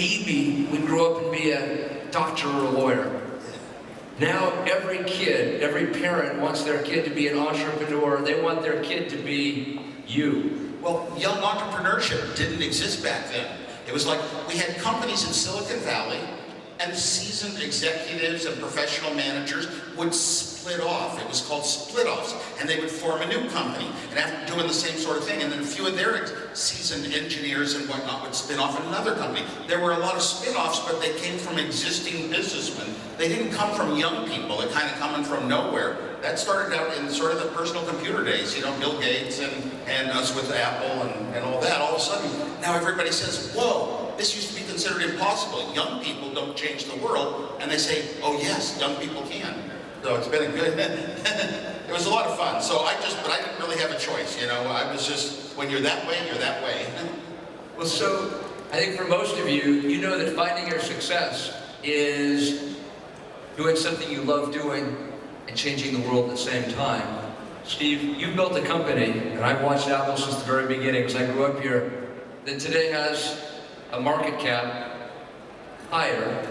maybe would grow up and be a doctor or a lawyer. Now every kid, every parent wants their kid to be an entrepreneur. They want their kid to be you. Well, young entrepreneurship didn't exist back then. It was like we had companies in Silicon Valley, and seasoned executives and professional managers would split off. It was called split-offs, and they would form a new company, and after doing the same sort of thing, and then a few of their seasoned engineers and whatnot would spin off another company. There were a lot of spin-offs, but they came from existing businessmen. They didn't come from young people. They're kind of coming from nowhere. That started out in sort of the personal computer days, you know, Bill Gates and us with Apple and all that. All of a sudden, now everybody says, whoa, this used to be considered impossible. Young people don't change the world. And they say, oh yes, young people can. So it's been a good, it was a lot of fun. But I didn't really have a choice, you know. I was just, when you're that way, you're that way. Well, so I think for most of you, you know that finding your success is doing something you love doing and changing the world at the same time. Steve, you built a company, and I've watched Apple since the very beginning, because I grew up here, that today has a market cap higher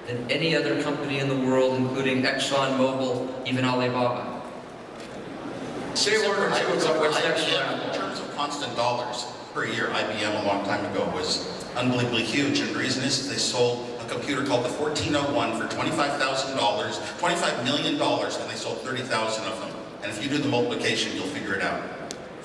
than any other company in the world, including ExxonMobil, even Alibaba. Say a word or two about what's next for Apple. In terms of constant dollars per year, IBM a long time ago was unbelievably huge, and the reason is they sold a computer called the 1401 for $25,000, $25 million, and they sold 30,000 of them. And if you do the multiplication, you'll figure it out.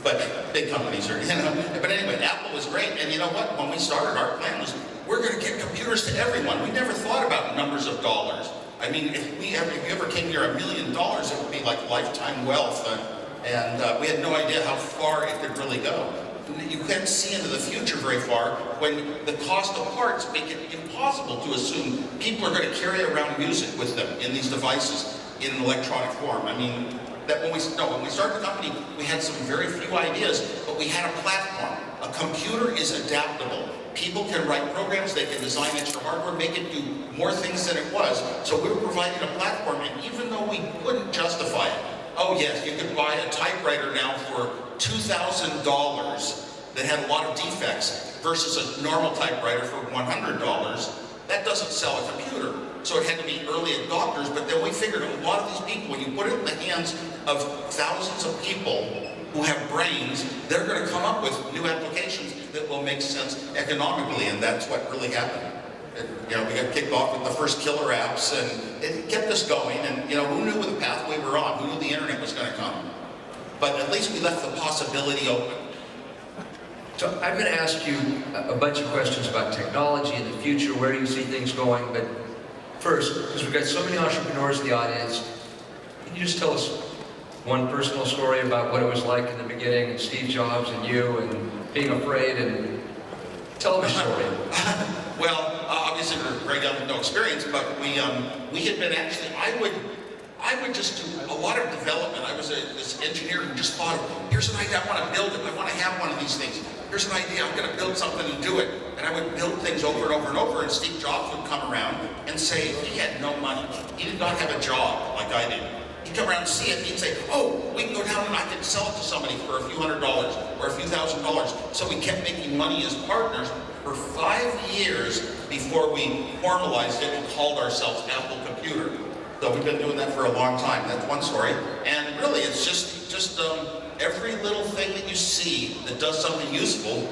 But big companies are, you know. But anyway, Apple was great, and you know what? When we started, our plan was, we're going to get computers to everyone. We never thought about numbers of dollars. I mean, if you ever came near $1 million, it would be like lifetime wealth. And we had no idea how far it could really go. You can't see into the future very far when the cost of parts make it impossible to assume people are going to carry around music with them in these devices in an electronic form. I mean, that when we started the company, we had some very few ideas, but we had a platform. A computer is adaptable. People can write programs, they can design extra hardware, make it do more things than it was. So we were providing a platform, and even though we couldn't justify it, oh yes, you could buy a typewriter now for $2,000 that had a lot of defects versus a normal typewriter for $100. That doesn't sell a computer. So it had to be early adopters, but then we figured a lot of these people, when you put it in the hands of thousands of people who have brains, they're going to come up with new applications that will make sense economically, and that's what really happened. You know, we got kicked off with the first killer apps, and it kept us going, and you know, who knew the path we were on? Who knew the internet was going to come? But at least we left the possibility open. So I'm going to ask you a bunch of questions about technology in the future, where do you see things going, but first, because we've got so many entrepreneurs in the audience, can you just tell us one personal story about what it was like in the beginning, and Steve Jobs and you, and being afraid, and tell us a story. Well, obviously we're very young with no experience, but we had been actually, I would just do a lot of development. I was this engineer who just thought, here's an idea, I want to build it, I want to have one of these things. Here's an idea, I'm going to build something and do it. And I would build things over and over and over, and Steve Jobs would come around and say he had no money. He did not have a job like I did. He'd come around and see it, and he'd say, oh, we can go down and I can sell it to somebody for a few $100s or a few $1,000s. So we kept making money as partners for 5 years before we formalized it and called ourselves Apple Computer. So we've been doing that for a long time. That's one story. And really, it's just every little thing that you see that does something useful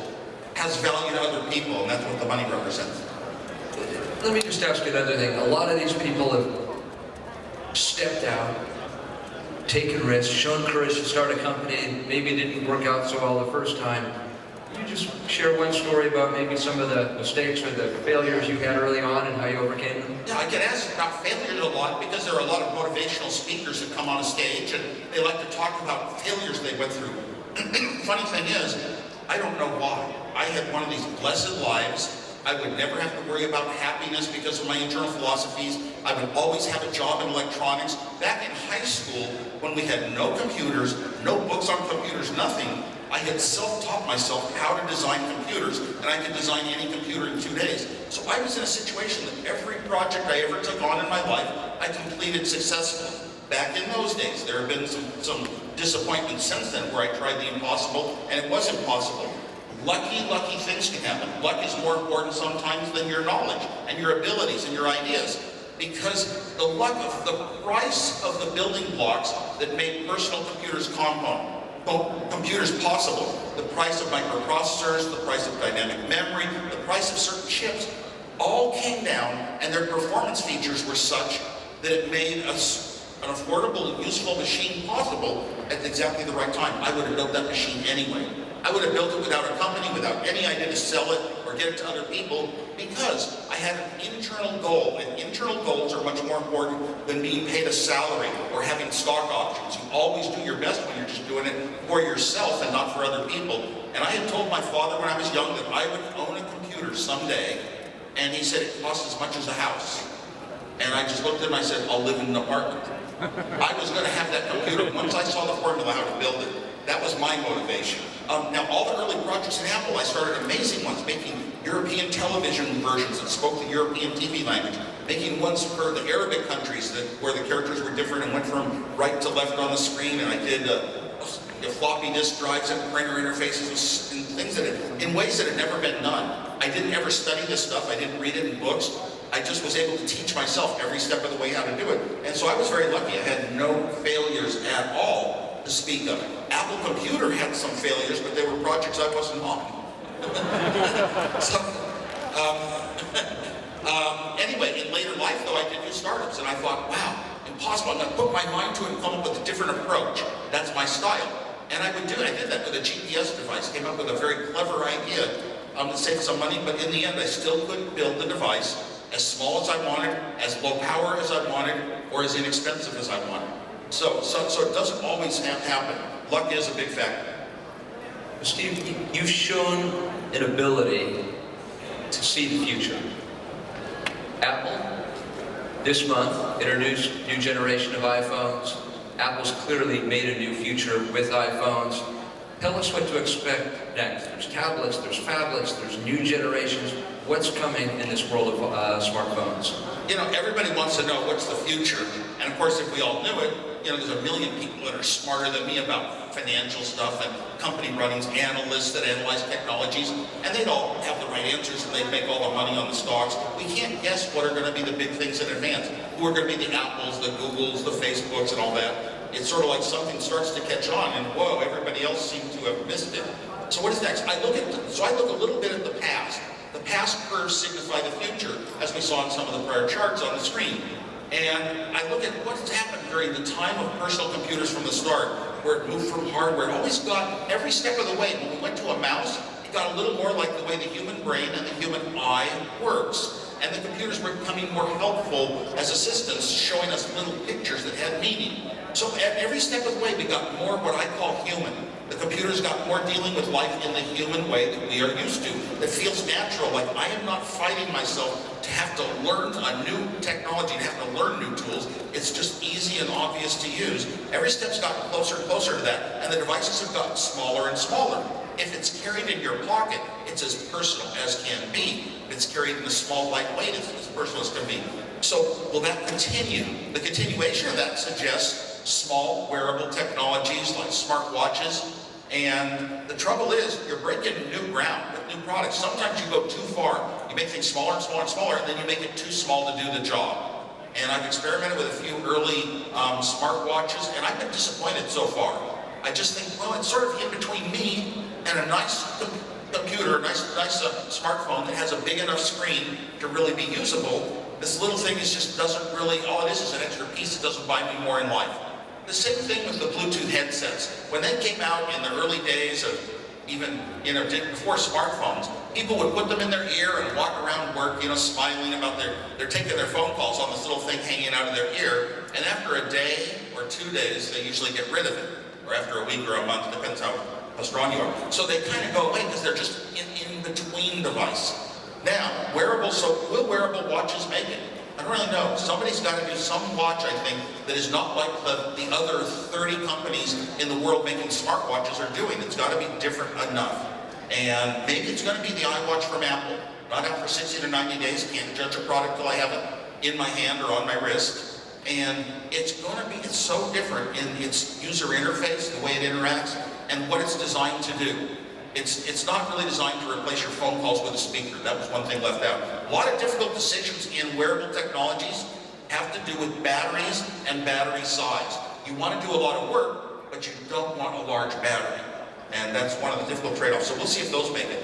has value to other people, and that's what the money represents. Let me just ask you another thing. A lot of these people have stepped out, taken risks, shown courage to start a company, maybe it didn't work out so well the first time. Can you just share one story about maybe some of the mistakes or the failures you had early on and how you overcame them? Yeah, I get asked about failures a lot because there are a lot of motivational speakers that come on a stage and they like to talk about failures they went through. Funny thing is, I don't know why. I had one of these blessed lives. I would never have to worry about happiness because of my internal philosophies. I would always have a job in electronics. Back in high school, when we had no computers, no books on computers, nothing, I had self-taught myself how to design computers, and I could design any computer in 2 days. So I was in a situation that every project I ever took on in my life, I completed successfully. Back in those days, there have been some disappointments since then where I tried the impossible, and it was impossible. lucky things can happen. Luck is more important sometimes than your knowledge and your abilities and your ideas. Because the price of the building blocks that made personal computers computers possible, the price of microprocessors, the price of dynamic memory, the price of certain chips, all came down, and their performance features were such that it made an affordable, useful machine possible at exactly the right time. I would have built that machine anyway. I would have built it without a company, without any idea to sell it or get it to other people, because I had an internal goal, and internal goals are much more important than being paid a salary or having stock options. You always do your best when you're just doing it for yourself and not for other people. And I had told my father when I was young that I would own a computer someday, and he said it costs as much as a house. And I just looked at him and I said, I'll live in an apartment. I was going to have that computer. Once I saw the formula how to build it, that was my motivation. Now, all the early projects in Apple, I started amazing ones, making European television versions that spoke the European TV language, making ones for the Arabic countries where the characters were different and went from right to left on the screen, and I did floppy disk drives and printer interfaces and things in ways that had never been done. I didn't ever study this stuff. I didn't read it in books. I just was able to teach myself every step of the way how to do it. And so I was very lucky. I had no failures at all to speak of. Apple Computer had some failures, but they were projects I wasn't on. So, anyway, in later life, though, I did do startups, and I thought, wow, impossible. I'm going to put my mind to it and come up with a different approach. That's my style. And I did that with a GPS device. Came up with a very clever idea to save some money, but in the end, I still couldn't build the device as small as I wanted, as low power as I wanted, or as inexpensive as I wanted. So it doesn't always happen. Luck is a big factor. Steve, you've shown an ability to see the future. Apple, this month, introduced a new generation of iPhones. Apple's clearly made a new future with iPhones. Tell us what to expect next. There's tablets, there's phablets, there's new generations. What's coming in this world of smartphones? You know, everybody wants to know what's the future. And of course, if we all knew it, there's a million people that are smarter than me about financial stuff and company runnings, analysts that analyze technologies, and they'd all have the right answers and they'd make all the money on the stocks. We can't guess what are going to be the big things in advance. Who are going to be the Apples, the Googles, the Facebooks, and all that. It's sort of like something starts to catch on, and whoa, everybody else seems to have missed it. So what is next? I look a little bit at the past. The past curves signify the future, as we saw in some of the prior charts on the screen. And I look at what's happened during the time of personal computers from the start, where it moved from hardware. It always got, every step of the way, when we went to a mouse, it got a little more like the way the human brain and the human eye works. And the computers were becoming more helpful as assistants, showing us little pictures that had meaning. So at every step of the way, we got more what I call human. The computers got more dealing with life in the human way that we are used to. That feels natural, like I am not fighting myself to have to learn a new technology, to have to learn new tools. It's just easy and obvious to use. Every step's gotten closer and closer to that, and the devices have gotten smaller and smaller. If it's carried in your pocket, it's as personal as can be. If it's carried in a small, light weight, it's as personal as can be. So will that continue? The continuation of that suggests small wearable technologies like smartwatches. And the trouble is, you're breaking new ground with new products. Sometimes you go too far. You make things smaller and smaller and smaller, and then you make it too small to do the job. And I've experimented with a few early smartwatches, and I've been disappointed so far. I just think, well, it's sort of in between me and a nice computer, a nice smartphone that has a big enough screen to really be usable. This little thing just doesn't really, all it is an extra piece that doesn't buy me more in life. The same thing with the Bluetooth headsets. When they came out in the early days of even, before smartphones, people would put them in their ear and walk around work, smiling about they're taking their phone calls on this little thing hanging out of their ear. And after a day or 2 days, they usually get rid of it. Or after a week or a month, depends how strong you are. So they kind of go away because they're just in between device. Now, will wearable watches make it? I don't really know. Somebody's got to do some watch, I think, that is not like the other 30 companies in the world making smartwatches are doing. It's got to be different enough. And maybe it's going to be the iWatch from Apple. Not out for 60 to 90 days. Can't judge a product till I have it in my hand or on my wrist. And it's so different in its user interface, the way it interacts, and what it's designed to do. It's not really designed to replace your phone calls with a speaker. That was one thing left out. A lot of difficult decisions in wearable technologies have to do with batteries and battery size. You want to do a lot of work, but you don't want a large battery. And that's one of the difficult trade-offs. So we'll see if those make it.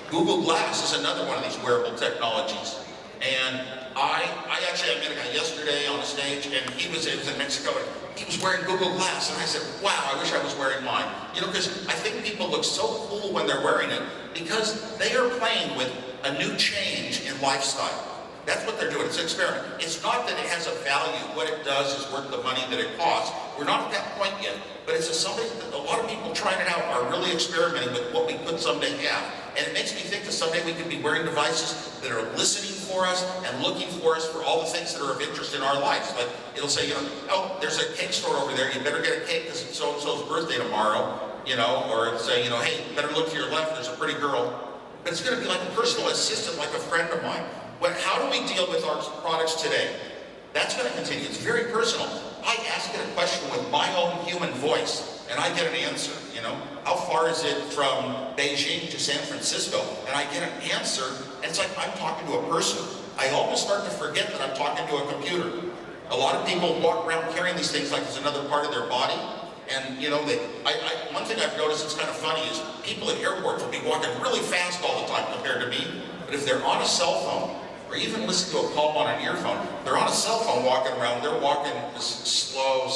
Google Glass is another one of these wearable technologies. And I actually met a guy yesterday on a stage, and he was in Mexico, and he was wearing Google Glass, and I said, wow, I wish I was wearing mine. You know, because I think people look so cool when they're wearing it, because they are playing with a new change in lifestyle. That's what they're doing. It's an experiment. It's not that it has a value. What it does is worth the money that it costs. We're not at that point yet, but it's something that a lot of people trying it out are really experimenting with what we could someday have. And it makes me think that someday we could be wearing devices that are listening for us and looking for us for all the things that are of interest in our lives. Like it'll say, you know, oh, there's a cake store over there. You better get a cake because it's so-and-so's birthday tomorrow. You know, or it'll say, you know, hey, you better look to your left. There's a pretty girl. But it's going to be like a personal assistant, like a friend of mine. How do we deal with our products today? That's going to continue. It's very personal. I ask it a question with my own human voice, and I get an answer. You know, how far is it from Beijing to San Francisco? And I get an answer, and it's like I'm talking to a person. I almost start to forget that I'm talking to a computer. A lot of people walk around carrying these things like it's another part of their body. And you know, one thing I've noticed that's kind of funny is people at airports will be walking really fast all the time compared to me. But if they're on a cell phone, or even listen to a poem on an earphone, they're on a cell phone walking around, they're walking slow.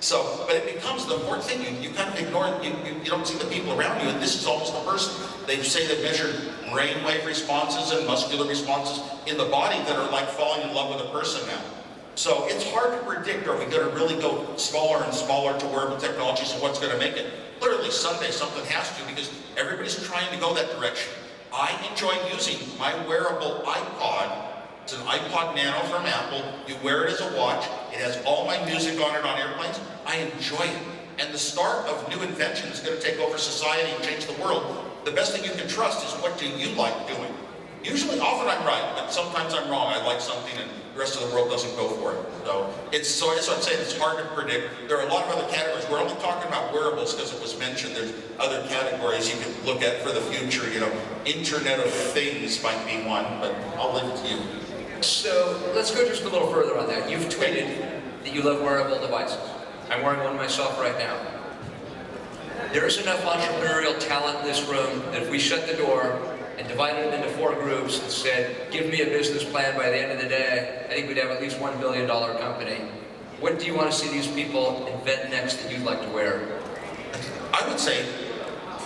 So, but it becomes the important thing, you kind of ignore it, you don't see the people around you, and this is almost a person. They say they've measured brainwave responses and muscular responses in the body that are like falling in love with a person now. So it's hard to predict, are we going to really go smaller and smaller to wearable technologies and what's going to make it? Clearly someday something has to, because everybody's trying to go that direction. I enjoy using my wearable iPod. It's an iPod Nano from Apple. You wear it as a watch. It has all my music on it on airplanes. I enjoy it. And the start of new invention is going to take over society and change the world. The best thing you can trust is what do you like doing? Usually, often I'm right, but sometimes I'm wrong. I like something and the rest of the world doesn't go for it. So that's what I'm saying, it's hard to predict. There are a lot of other categories. We're only talking about wearables because it was mentioned. There's other categories you can look at for the future. You know, Internet of Things might be one, but I'll leave it to you. So let's go just a little further on that. You've tweeted that you love wearable devices. I'm wearing one myself right now. There is enough entrepreneurial talent in this room that if we shut the door and divided it into 4 groups and said, give me a business plan by the end of the day, I think we'd have at least $1 billion company. What do you want to see these people invent next that you'd like to wear? I would say,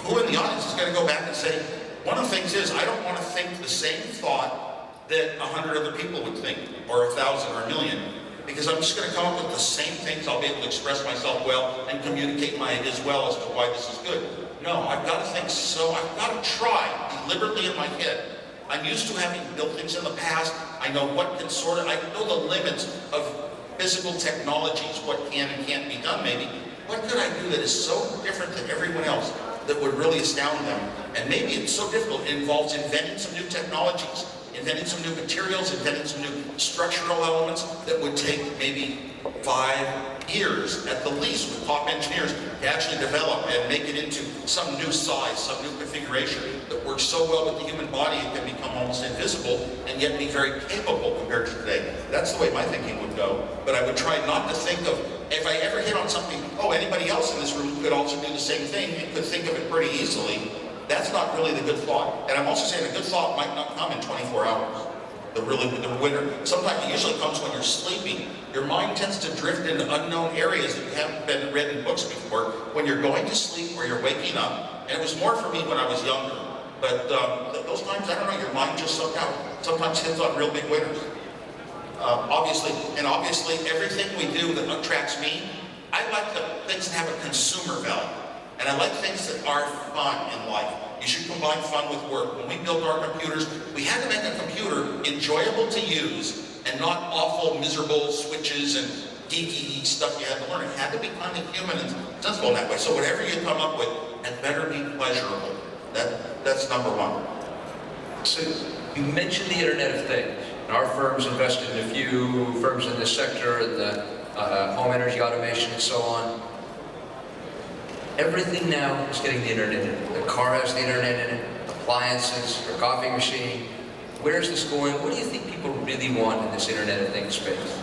who in the audience is going to go back and say, one of the things is, I don't want to think the same thought that 100 other people would think, or 1,000 or 1,000,000, because I'm just going to come up with the same things. I'll be able to express myself well and communicate my ideas well as to why this is good. No, I've got to think so. I've got to try deliberately in my head. I'm used to having built things in the past. I know what can sort of, I know the limits of physical technologies, what can and can't be done maybe. What could I do that is so different than everyone else that would really astound them? And maybe it's so difficult, it involves inventing some new technologies, inventing some new materials, inventing some new structural elements that would take maybe 5 years at the least with top engineers to actually develop and make it into some new size, some new configuration that works so well with the human body it can become almost invisible and yet be very capable compared to today. That's the way my thinking would go. But I would try not to think of, if I ever hit on something, oh, anybody else in this room could also do the same thing and could think of it pretty easily. That's not really the good thought. And I'm also saying a good thought might not come in 24 hours. The winner, sometimes it usually comes when you're sleeping. Your mind tends to drift into unknown areas that you haven't been read in books before. When you're going to sleep or you're waking up, and it was more for me when I was younger. But those times, I don't know, your mind just somehow sometimes hits on real big winners. Obviously, everything we do that attracts me, I like the things that have a consumer value. And I like things that are fun in life. You should combine fun with work. When we built our computers, we had to make a computer enjoyable to use and not awful, miserable switches and geeky stuff you had to learn. It had to be kind of human and sensible in that way. So whatever you come up with, it better be pleasurable. That's number one. So you mentioned the Internet of Things. And our firm's invested in a few firms in this sector, in the home energy automation and so on. Everything now is getting the internet in it. The car has the internet in it, appliances, your coffee machine. Where's this going? What do you think people really want in this Internet of Things space?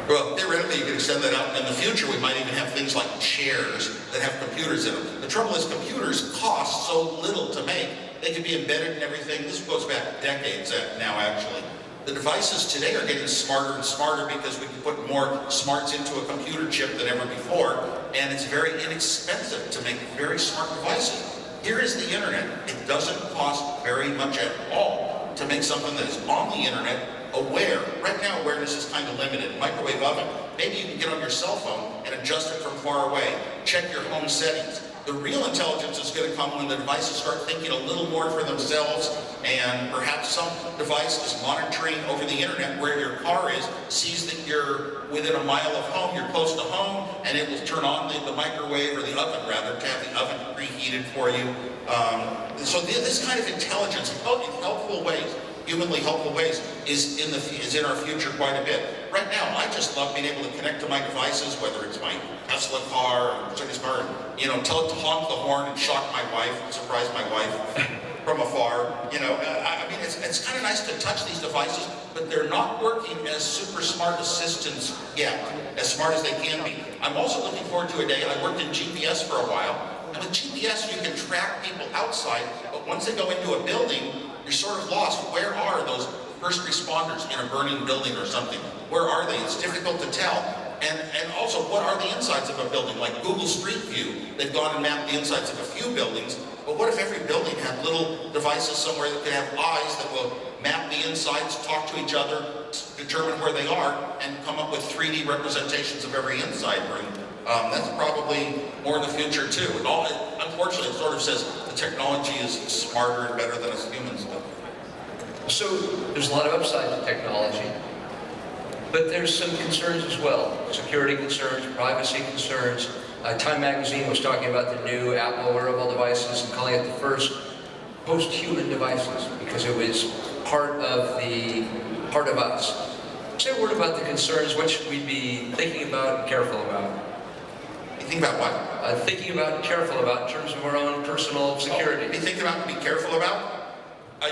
Well, theoretically, you could extend that out. In the future, we might even have things like chairs that have computers in them. The trouble is, computers cost so little to make. They can be embedded in everything. This goes back decades now, actually. The devices today are getting smarter and smarter because we can put more smarts into a computer chip than ever before, and it's very inexpensive to make very smart devices. Here is the internet. It doesn't cost very much at all to make something that is on the internet aware. Right now, awareness is kind of limited. Microwave oven. Maybe you can get on your cell phone and adjust it from far away. Check your home settings. The real intelligence is going to come when the devices start thinking a little more for themselves, and perhaps some device is monitoring over the internet where your car is, sees that you're within a mile of home, you're close to home, and it will turn on the microwave, or the oven rather, to have the oven preheated for you. So this kind of intelligence, in helpful ways, humanly helpful ways, is in our future quite a bit. Right now, I just love being able to connect to my devices, whether it's my Tesla car or Mercedes car, and tell it to honk the horn and shock my wife, surprise my wife from afar. I mean, it's kind of nice to touch these devices, but they're not working as super smart assistants yet, as smart as they can be. I'm also looking forward to a day. I worked in GPS for a while, and with GPS you can track people outside, but once they go into a building, you're sort of lost. Where are those first responders in a burning building or something? Where are they? It's difficult to tell. And also, what are the insides of a building? Like Google Street View, they've gone and mapped the insides of a few buildings, but what if every building had little devices somewhere that could have eyes that will map the insides, talk to each other, determine where they are, and come up with 3D representations of every inside room? That's probably more in the future too. Unfortunately, it sort of says the technology is smarter and better than us humans. So there's a lot of upside to technology, but there's some concerns as well. Security concerns, privacy concerns. Time magazine was talking about the new Apple wearable devices and calling it the first post-human devices because it was part of us. Say a word about the concerns. What should we be thinking about and careful about? Think about what? Thinking about and careful about in terms of our own personal security. Be thinking about and be careful about?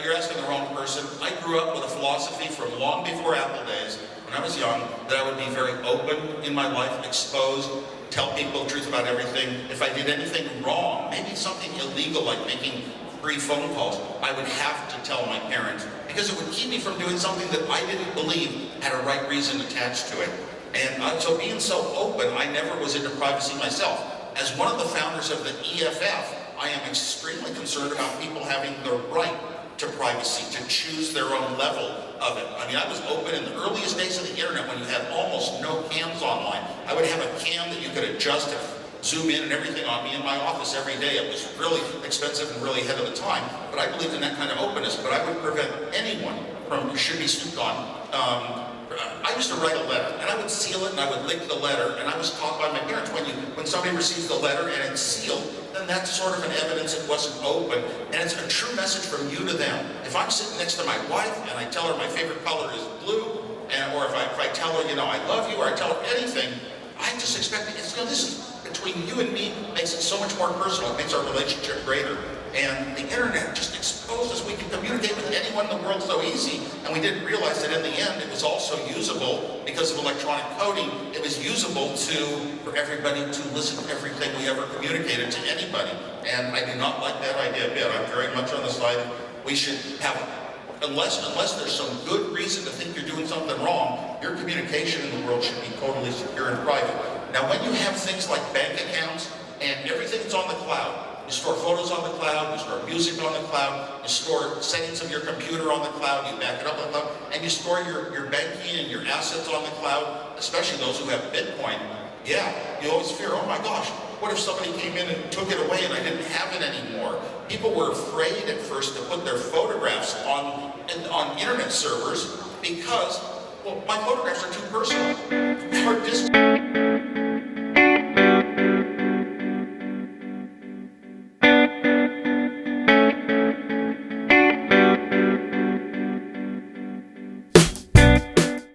You're asking the wrong person. I grew up with a philosophy from long before Apple days, when I was young, that I would be very open in my life, exposed, tell people the truth about everything. If I did anything wrong, maybe something illegal like making free phone calls, I would have to tell my parents, because it would keep me from doing something that I didn't believe had a right reason attached to it. And so being so open, I never was into privacy myself. As one of the founders of the EFF, I am extremely concerned about people having the right to privacy, to choose their own level of it. I mean, I was open in the earliest days of the internet when you had almost no cams online. I would have a cam that you could adjust and zoom in and everything on me in my office every day. It was really expensive and really ahead of the time, but I believed in that kind of openness. But I would prevent anyone from should be snooped on. I used to write a letter, and I would seal it, and I would lick the letter, and I was taught by my parents, when somebody receives the letter and it's sealed, then that's sort of an evidence it wasn't open, and it's a true message from you to them. If I'm sitting next to my wife, and I tell her my favorite color is blue, or if I tell her, I love you, or I tell her anything, I just expect it. This is between you and me, makes it so much more personal, it makes our relationship greater. And the internet just exposed us. We can communicate with anyone in the world so easy, and we didn't realize that in the end it was also usable because of electronic coding. It was usable for everybody to listen to everything we ever communicated to anybody. And I do not like that idea a bit. I'm very much on the side that we should have, unless there's some good reason to think you're doing something wrong, your communication in the world should be totally secure and private. Now, when you have things like bank accounts and everything's on the cloud, you store photos on the cloud, you store music on the cloud, you store settings of your computer on the cloud, you back it up on the cloud, and you store your banking and your assets on the cloud, especially those who have Bitcoin. Yeah, you always fear, oh my gosh, what if somebody came in and took it away and I didn't have it anymore? People were afraid at first to put their photographs on internet servers because, well, my photographs are too personal. Hard disk.